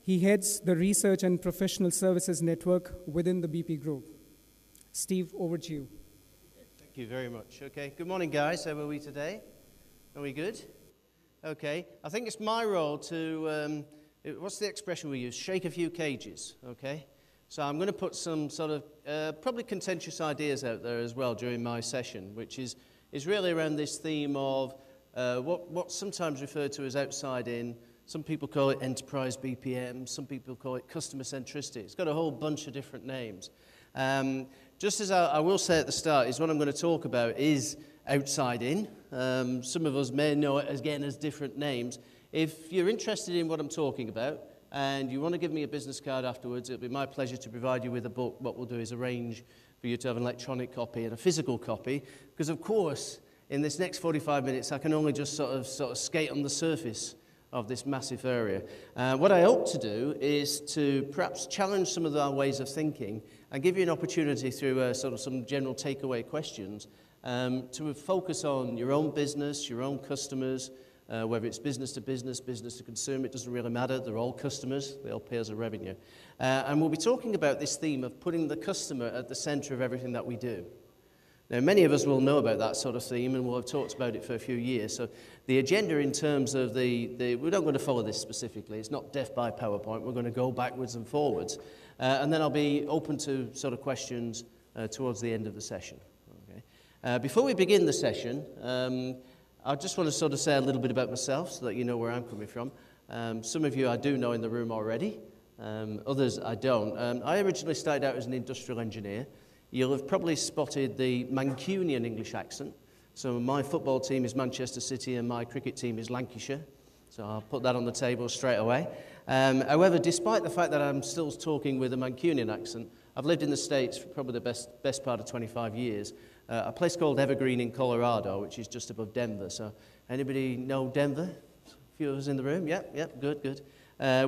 He heads the Research and Professional Services Network within the BP Group. Steve, over to you. Thank you very much. Okay, good morning, guys. How are we today? Are we good? Okay, I think it's my role to, what's the expression we use? Shake a few cages, okay? So I'm going to put some sort of probably contentious ideas out there as well during my session, which is really around this theme of what's sometimes referred to as outside in. Some people call it enterprise BPM, some people call it customer centricity. It's got a whole bunch of different names. Just as I will say at the start, is what I'm going to talk about is outside in. Some of us may know it again as different names. If you're interested in what I'm talking about and you want to give me a business card afterwards, it'll be my pleasure to provide you with a book. What we'll do is arrange for you to have an electronic copy and a physical copy, because of course in this next 45 minutes I can only just sort of skate on the surface of this massive area. What I hope to do is to perhaps challenge some of our ways of thinking and give you an opportunity through sort of some general takeaway questions to focus on your own business, your own customers, whether it's business to business, business to consumer, it doesn't really matter. They're all customers. They all pay us a revenue. And we'll be talking about this theme of putting the customer at the center of everything that we do. Now, many of us will know about that sort of theme, and we'll have talked about it for a few years. So the agenda in terms of we're not going to follow this specifically. It's not death by PowerPoint. We're going to go backwards and forwards. And then I'll be open to sort of questions towards the end of the session. Okay. Before we begin the session, I just want to sort of say a little bit about myself so that you know where I'm coming from. Some of you I do know in the room already. Others I don't. I originally started out as an industrial engineer. You'll have probably spotted the Mancunian English accent. So my football team is Manchester City and my cricket team is Lancashire. So I'll put that on the table straight away. However, despite the fact that I'm still talking with a Mancunian accent, I've lived in the States for probably the best part of 25 years. A place called Evergreen in Colorado, which is just above Denver. So anybody know Denver? A few of us in the room? Yep, good.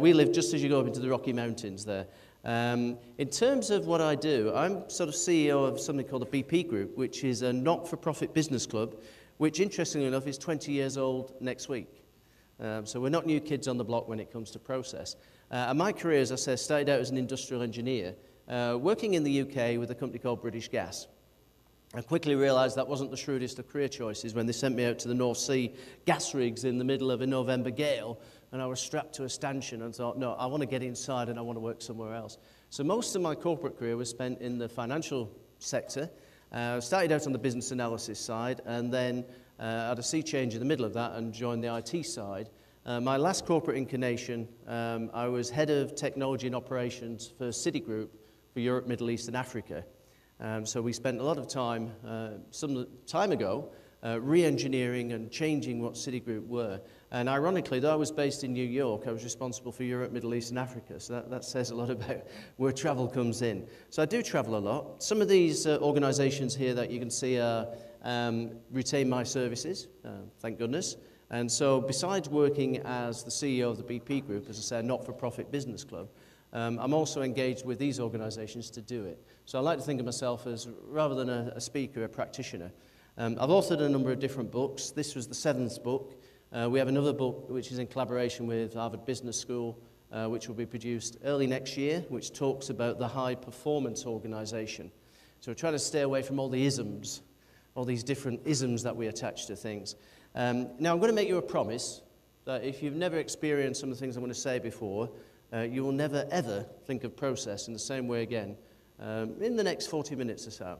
We live just as you go up into the Rocky Mountains there. In terms of what I do, I'm sort of CEO of something called the BP Group, which is a not-for-profit business club, which interestingly enough is 20 years old next week. So we're not new kids on the block when it comes to process. And my career, as I said, started out as an industrial engineer, working in the UK with a company called British Gas. I quickly realised that wasn't the shrewdest of career choices when they sent me out to the North Sea gas rigs in the middle of a November gale, and I was strapped to a stanchion and thought, no, I want to get inside and I want to work somewhere else. So most of my corporate career was spent in the financial sector. Started out on the business analysis side, and then had a sea change in the middle of that and joined the IT side. My last corporate incarnation, I was head of technology and operations for Citigroup for Europe, Middle East and Africa. So we spent a lot of time, some time ago, re-engineering and changing what Citigroup were. And ironically, though I was based in New York, I was responsible for Europe, Middle East and Africa. So that says a lot about where travel comes in. So I do travel a lot. Some of these organizations here that you can see retain my services, thank goodness. And so besides working as the CEO of the BP Group, as I say, a not-for-profit business club, I'm also engaged with these organizations to do it. So I like to think of myself as, rather than a speaker, a practitioner. I've authored a number of different books. This was the 7th book. We have another book which is in collaboration with Harvard Business School, which will be produced early next year, which talks about the high-performance organization. So we're trying to stay away from all the isms, all these different isms that we attach to things. Now, I'm going to make you a promise that if you've never experienced some of the things I'm going to say before, you will never, ever think of process in the same way again in the next 40 minutes or so.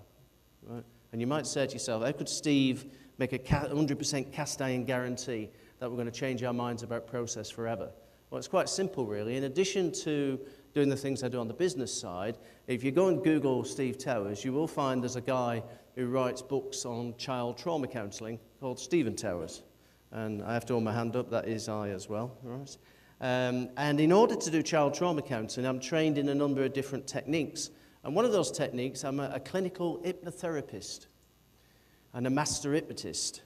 Right? And you might say to yourself, how could Steve make a 100% cast iron guarantee that we're going to change our minds about process forever? Well, it's quite simple, really. In addition to doing the things I do on the business side, if you go and Google Steve Towers, you will find there's a guy who writes books on child trauma counselling called Stephen Towers. And I have to hold my hand up, that is I as well. Right? And in order to do child trauma counselling, I'm trained in a number of different techniques. And one of those techniques, I'm a clinical hypnotherapist and a master hypnotist.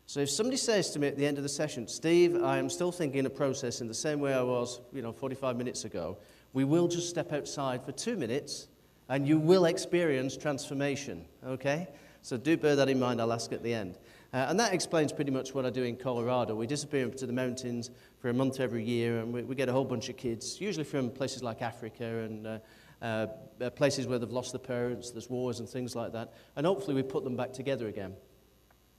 So if somebody says to me at the end of the session, Steve, I am still thinking of process in the same way I was, 45 minutes ago, we will just step outside for 2 minutes and you will experience transformation, okay? So do bear that in mind, I'll ask at the end. And that explains pretty much what I do in Colorado. We disappear into the mountains for a month every year, and we get a whole bunch of kids, usually from places like Africa and places where they've lost their parents, there's wars and things like that, and hopefully we put them back together again.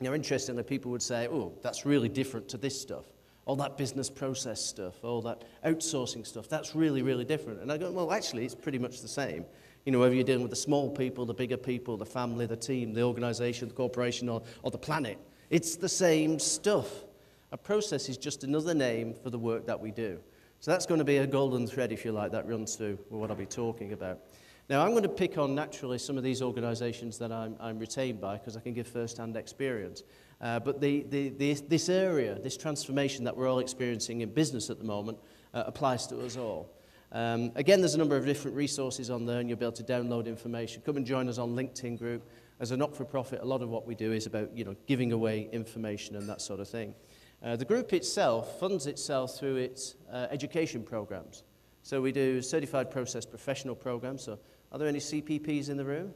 Now, interestingly, people would say, oh, that's really different to this stuff. All that business process stuff, all that outsourcing stuff, that's really, really different. And I go, well, actually, it's pretty much the same. You know, whether you're dealing with the small people, the bigger people, the family, the team, the organization, the corporation, or the planet, it's the same stuff. A process is just another name for the work that we do. So that's going to be a golden thread, if you like, that runs through what I'll be talking about. Now, I'm going to pick on, naturally, some of these organizations that I'm retained by, because I can give first-hand experience. But this area, this transformation that we're all experiencing in business at the moment, applies to us all. Again, there's a number of different resources on there, and you'll be able to download information. Come and join us on LinkedIn group. As a not-for-profit, a lot of what we do is about, you know, giving away information and that sort of thing. The group itself funds itself through its education programs. So we do Certified Process Professional programs. So are there any CPPs in the room?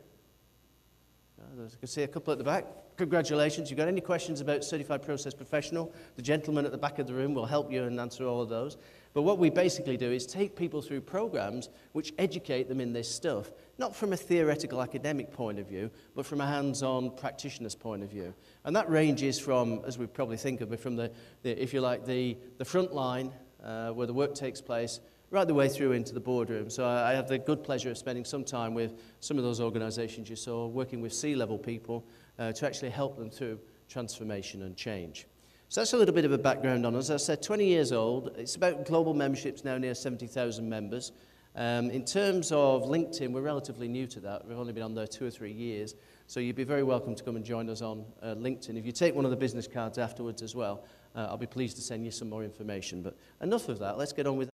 I can see a couple at the back. Congratulations. You've got any questions about Certified Process Professional? The gentleman at the back of the room will help you and answer all of those. But what we basically do is take people through programs which educate them in this stuff, not from a theoretical academic point of view, but from a hands-on practitioner's point of view. And that ranges from, as we probably think of it, from if you like, the front line where the work takes place, right the way through into the boardroom. So I have the good pleasure of spending some time with some of those organizations you saw, working with C-level people to actually help them through transformation and change. So that's a little bit of a background on us. As I said, 20 years old. It's about global memberships now, near 70,000 members. In terms of LinkedIn, we're relatively new to that. We've only been on there 2 or 3 years. So you'd be very welcome to come and join us on LinkedIn. If you take one of the business cards afterwards as well, I'll be pleased to send you some more information. But enough of that. Let's get on with